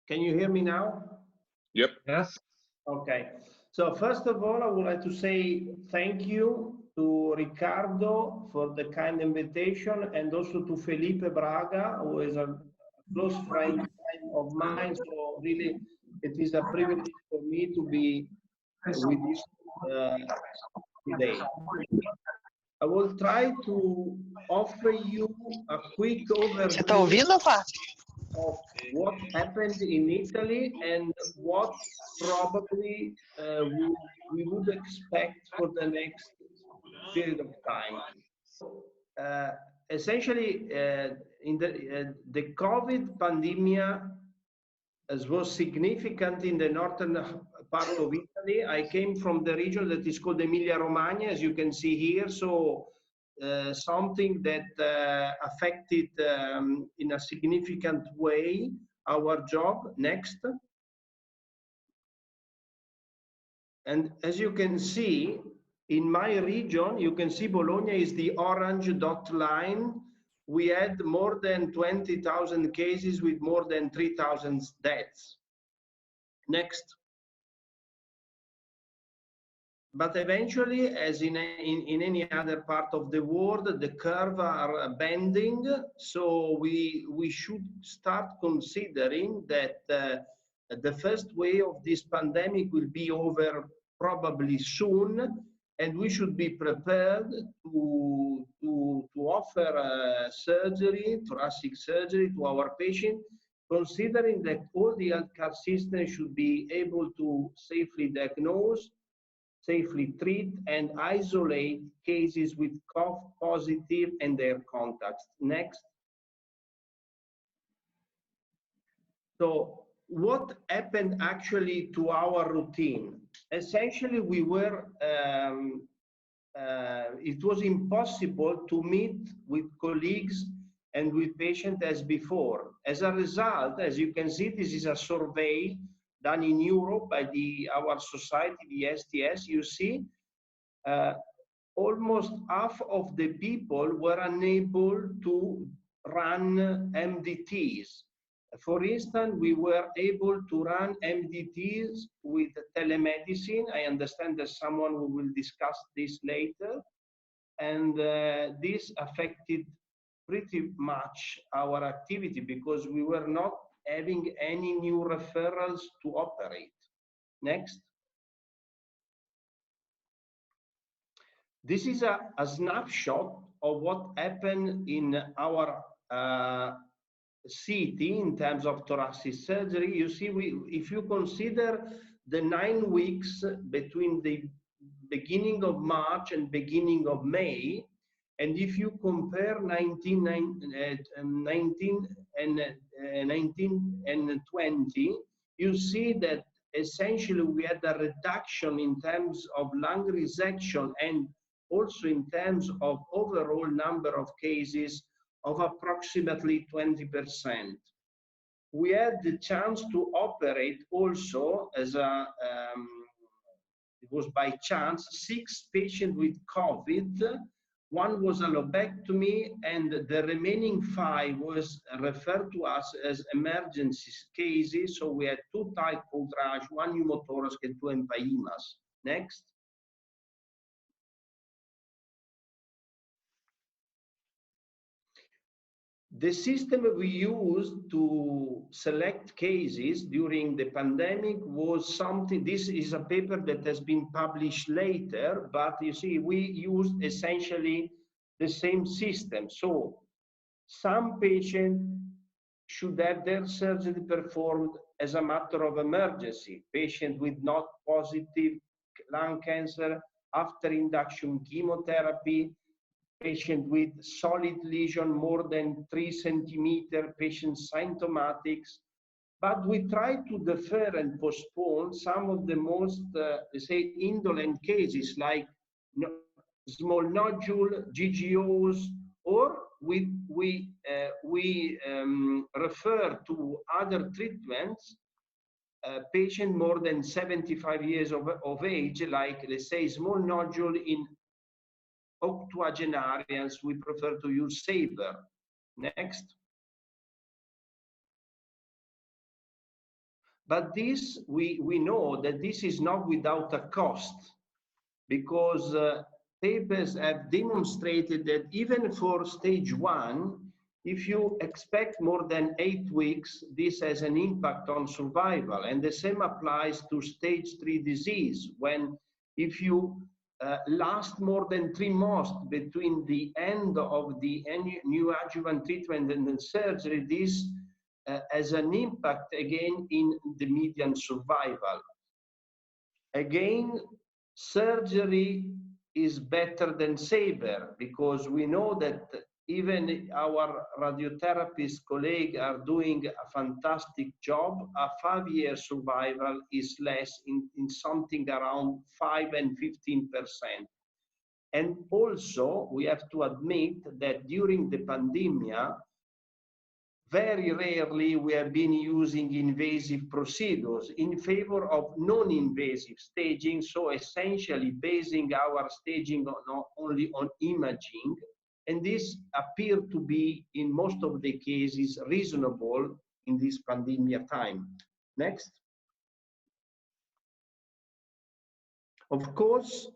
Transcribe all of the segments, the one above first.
Can you hear me now? Yep. Yes. Okay. So first of all, I would like to say thank you to Riccardo for the kind invitation, and also to Felipe Braga, who is a close friend of mine. So really, it is a privilege for me to be with you today. I will try to offer you a quick overview of what happened in Italy and what probably we would expect for the next period of time. Essentially, in the COVID pandemic, as was significant in the northern part of Italy. I came from the region that is called Emilia-Romagna, as you can see here. So something that affected in a significant way our job. Next. And as you can see, in my region, you can see Bologna is the orange dot line. We had more than 20,000 cases with more than 3,000 deaths. Next. But eventually, as in any other part of the world, the curve are bending. So we should start considering that the first wave of this pandemic will be over probably soon, and we should be prepared to offer surgery, thoracic surgery to our patient, considering that all the healthcare systems should be able to safely diagnose, safely treat, and isolate cases with cough positive and their contacts. Next. So what happened actually to our routine? Essentially, we were, it was impossible to meet with colleagues and with patients as before. As a result, as you can see, this is a survey done in Europe by our society, the STS. You see, almost half of the people were unable to run MDTs. For instance, we were able to run MDTs with telemedicine. I understand that someone will discuss this later. And this affected pretty much our activity because we were not having any new referrals to operate. Next. This is a snapshot of what happened in our city in terms of thoracic surgery. You see, if you consider the 9 weeks between the beginning of March and beginning of May, and if you compare 19 and 20, you see that essentially we had a reduction in terms of lung resection and also in terms of overall number of cases of approximately 20%. We had the chance to operate also as a, it was by chance, 6 patients with COVID. 1 was a lobectomy, and the remaining 5 was referred to us as emergency cases. So we had 2 tight outrage, 1 pneumothorax, and 2 empyemas. Next. The system we used to select cases during the pandemic was something, this is a paper that has been published later, but you see, we used essentially the same system. So some patients should have their surgery performed as a matter of emergency. Patient with not positive lung cancer after induction chemotherapy, patient with solid lesion more than 3 centimeters, patient symptomatics. But we try to defer and postpone some of the most, say, indolent cases like small nodule, GGOs, or we refer to other treatments, patient more than 75 years of age, like, let's say, small nodule in octogenarians, we prefer to use SABR. Next. But this, we know that this is not without a cost, because papers have demonstrated that even for stage 1, if you expect more than 8 weeks, this has an impact on survival. And the same applies to stage 3 disease, when if you last more than 3 months between the end of the neoadjuvant treatment and the surgery, this has an impact again in the median survival. Again, surgery is better than saver, because we know that even our radiotherapist colleagues are doing a fantastic job. A 5-year survival is less in something around 5 and 15%. And also, we have to admit that during the pandemia, very rarely we have been using invasive procedures in favor of non-invasive staging, so essentially basing our staging only on imaging, and this appeared to be, in most of the cases, reasonable in this pandemia time. Next. Of course,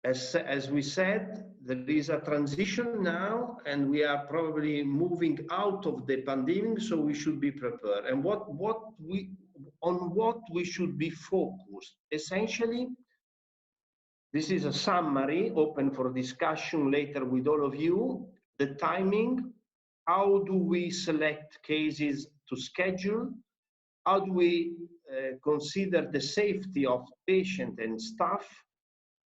as we said, there is a transition now, and we are probably moving out of the pandemic, so we should be prepared. And on what we should be focused. Essentially, this is a summary open for discussion later with all of you. The timing, how do we select cases to schedule? How do we consider the safety of patient and staff?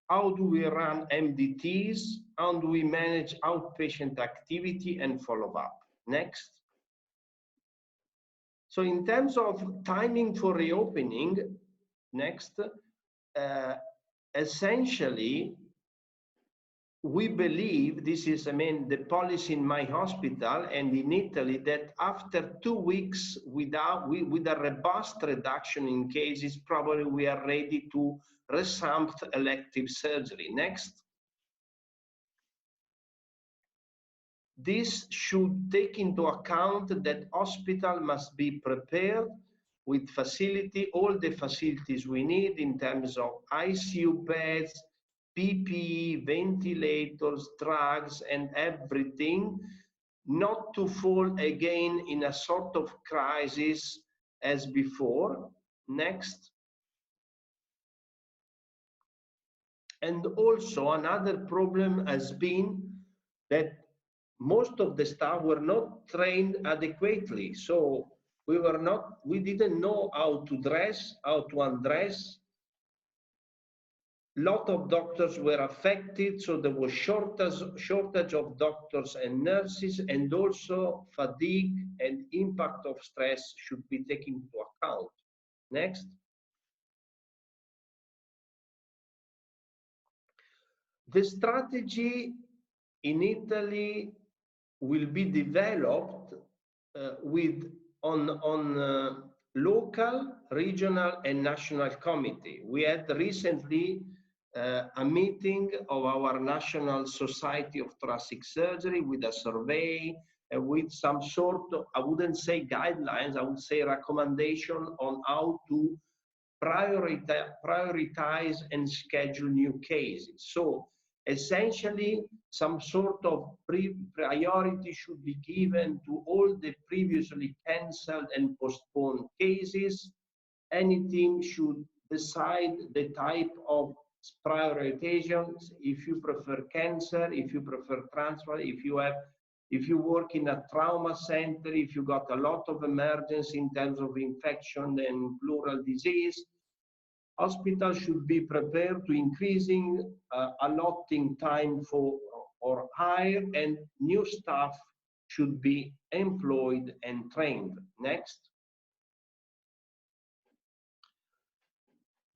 How do we run MDTs? How do we manage outpatient activity and follow-up? Next. So in terms of timing for reopening, next, essentially, we believe, this is, the policy in my hospital and in Italy, that after 2 weeks with a robust reduction in cases, probably we are ready to resume elective surgery. Next. This should take into account that hospital must be prepared with all the facilities we need in terms of ICU beds, PPE, ventilators, drugs, and everything, not to fall again in a sort of crisis as before. Next. And also another problem has been that most of the staff were not trained adequately. So we didn't know how to dress, how to undress. A lot of doctors were affected, so there was shortage of doctors and nurses, and also fatigue and impact of stress should be taken into account. Next. The strategy in Italy will be developed on local, regional, and national committee. We had recently a meeting of our National Society of Thoracic Surgery with a survey, with some sort of, I wouldn't say guidelines, I would say recommendation on how to prioritize and schedule new cases. So essentially, some sort of priority should be given to all the previously cancelled and postponed cases. Anything should decide the type of prioritization. If you prefer cancer, if you prefer transplant, if you work in a trauma center, if you got a lot of emergency in terms of infection and pleural disease, hospitals should be prepared to increasing allotting time for or hire, and new staff should be employed and trained. Next.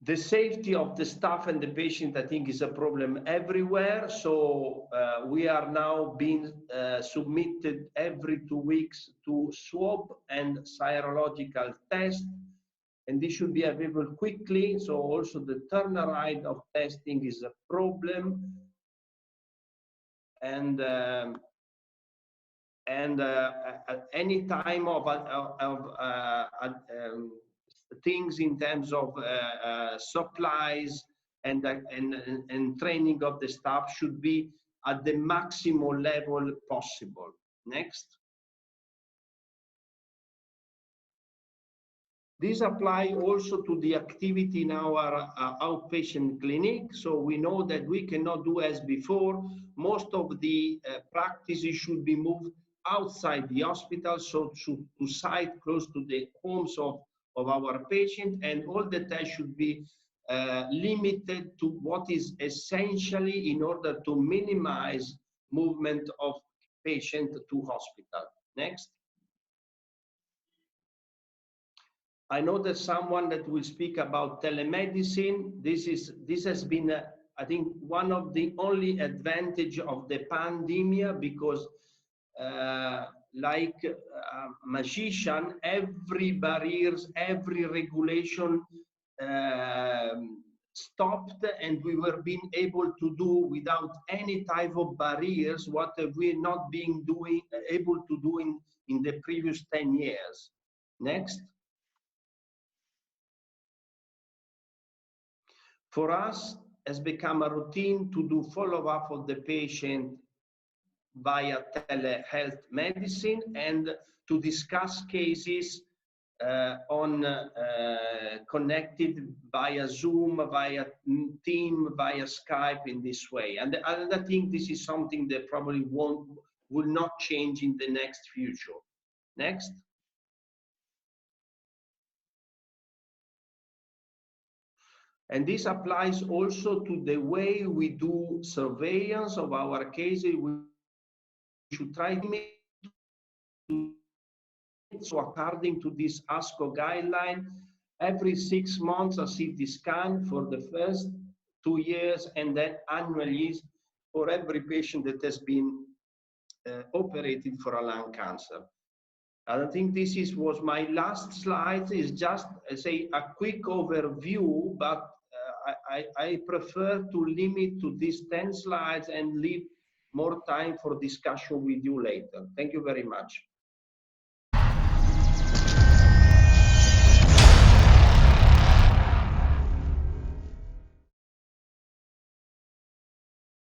The safety of the staff and the patient, I think, is a problem everywhere. So we are now being submitted every 2 weeks to swab and serological test, and this should be available quickly. So also the turnaround of testing is a problem. And and at any time of things in terms of supplies and training of the staff should be at the maximum level possible. Next. This applies also to the activity in our outpatient clinic. So we know that we cannot do as before. Most of the practices should be moved outside the hospital, so to site close to the homes of our patient, and all the tests should be limited to what is essentially in order to minimize movement of patient to hospital. Next. I know that someone that will speak about telemedicine. This has been, I think, one of the only advantage of the pandemia, because like a magician, every barriers, every regulation stopped, and we were being able to do without any type of barriers what we're not being able to do in the previous 10 years. Next. For us, has become a routine to do follow-up of the patient via telehealth medicine and to discuss cases connected via Zoom, via Team, via Skype in this way. And I think this is something that probably will not change in the next future. Next. And this applies also to the way we do surveillance of our cases. We should try to, so according to this ASCO guideline, every 6 months a CT scan for the first 2 years, and then annually for every patient that has been operated for a lung cancer. I think this was my last slide. Is just say a quick overview, but I prefer to limit to these 10 slides and leave more time for discussion with you later. Thank you very much.